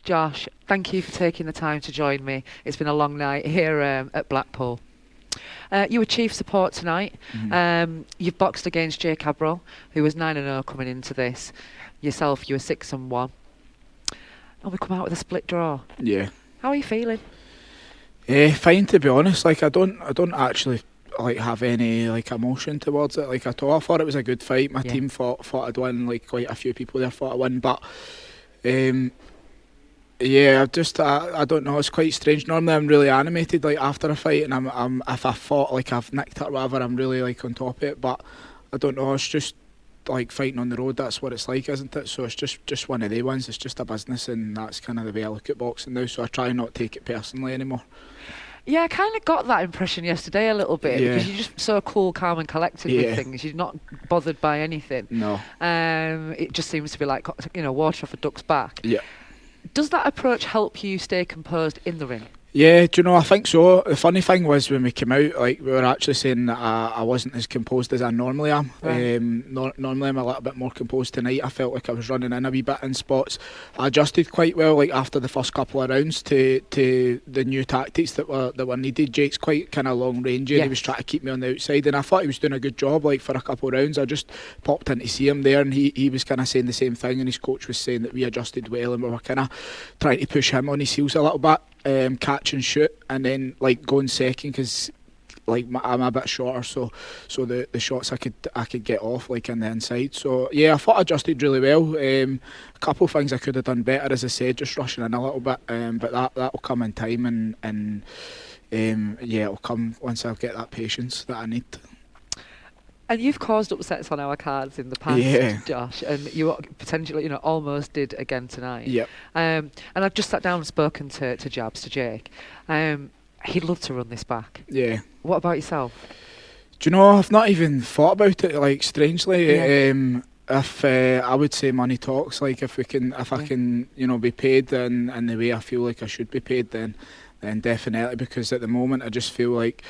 Josh, thank you for taking the time to join me. It's been a long night here at Blackpool. You were chief support tonight. You've boxed against Jake Abrol, who was 9-0 coming into this. Yourself, you were 6-1. And we come out with a split draw. Yeah. How are you feeling? Fine, to be honest. Like I don't actually like have any like emotion towards it like at all. I thought it was a good fight. My team thought I'd win. Like quite a few people there thought I'd win, but yeah, I don't know. It's quite strange. Normally, I'm really animated like after a fight, and I'm if I thought like I've nicked it or whatever, I'm really like on top of it. But I don't know. It's just like fighting on the road. That's what it's like, isn't it? So it's just one of the ones. It's just a business, and that's kind of the way I look at boxing now. So I try not to take it personally anymore. Yeah, I kind of got that impression yesterday a little bit because you're just so cool, calm, and collected with things. You're not bothered by anything. No. It just seems to be like water off a duck's back. Yeah. Does that approach help you stay composed in the ring? Yeah, do you know, I think so. The funny thing was when we came out, like we were actually saying that I wasn't as composed as I normally am. Right. Normally I'm a little bit more composed tonight. I felt like I was running in a wee bit in spots. I adjusted quite well, like after the first couple of rounds to the new tactics that were needed. Jake's quite kind of long range, and he was trying to keep me on the outside, and I thought he was doing a good job. Like for a couple of rounds, I just popped in to see him there, and he was kind of saying the same thing, and his coach was saying that we adjusted well, and we were kind of trying to push him on his heels a little bit. Catch and shoot, and then like going second because like I'm a bit shorter, so the shots I could get off like in the inside. So yeah, I thought I adjusted really well. A couple of things I could have done better, as I said, just rushing in a little bit. But that'll come in time, and yeah, it'll come once I get that patience that I need. And you've caused upsets on our cards in the past, Josh, and you potentially, almost did again tonight. Yep. And I've just sat down and spoken to Jake. He'd love to run this back. Yeah. What about yourself? Do you know, I've not even thought about it, like, strangely. Yeah. If I would say money talks, like if I can, be paid in the way I feel like I should be paid, then definitely, because at the moment I just feel like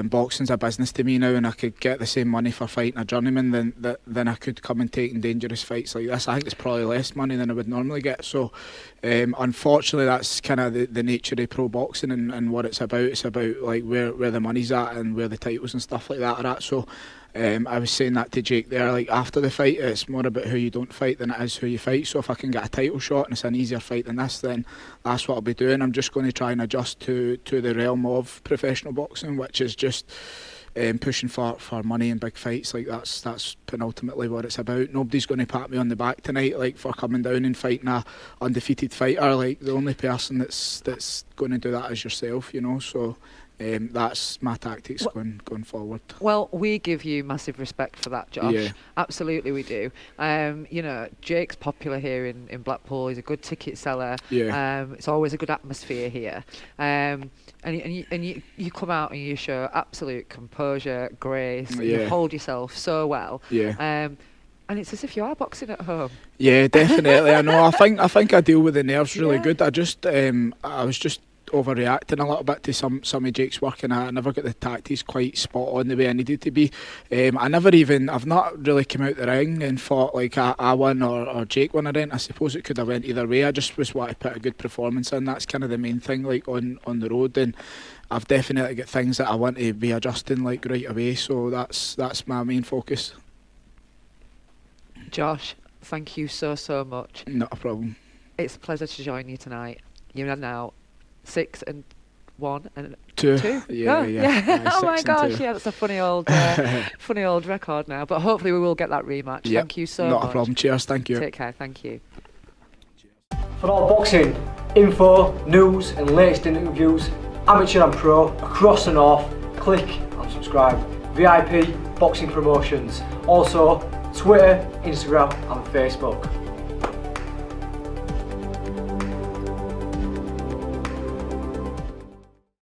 boxing's a business to me now, and I could get the same money for fighting a journeyman than I could come and taking dangerous fights like this. I think it's probably less money than I would normally get. So unfortunately, that's kind of the nature of pro boxing and what it's about. It's about like where the money's at and where the titles and stuff like that are at. So I was saying that to Jake there, like after the fight, it's more about who you don't fight than it is who you fight. So if I can get a title shot and it's an easier fight than this, then that's what I'll be doing. I'm just going to try and adjust to the realm of professional boxing, which is just pushing for money and big fights. Like that's ultimately what it's about. Nobody's going to pat me on the back tonight, like for coming down and fighting a undefeated fighter. Like the only person that's going to do that is yourself, So. That's my tactics going forward. Well, we give you massive respect for that, Josh. Yeah. Absolutely, we do. Jake's popular here in Blackpool. He's a good ticket seller. Yeah. It's always a good atmosphere here. And you come out and you show absolute composure, grace. Yeah. You hold yourself so well. Yeah. And it's as if you are boxing at home. Yeah, definitely. I know. I think I deal with the nerves really good. I was just overreacting a little bit to some of Jake's work, and I never got the tactics quite spot on the way I needed to be. I've not really come out the ring and fought like I won or Jake won a ring. I suppose it could have went either way. I just was wanting to put a good performance in. That's kind of the main thing, like on the road, and I've definitely got things that I want to be adjusting like right away. So that's my main focus. Josh, thank you so much. Not a problem. It's a pleasure to join you tonight. You're now 6-1 and 2. Yeah. Oh my gosh, that's a funny old record now. But hopefully we will get that rematch. Yep. Thank you so much. Not a problem. Cheers. Thank you. Take care. Thank you. For all boxing info, news and latest interviews, amateur and pro, across the north, click and subscribe. VIP Boxing Promotions. Also Twitter, Instagram and Facebook.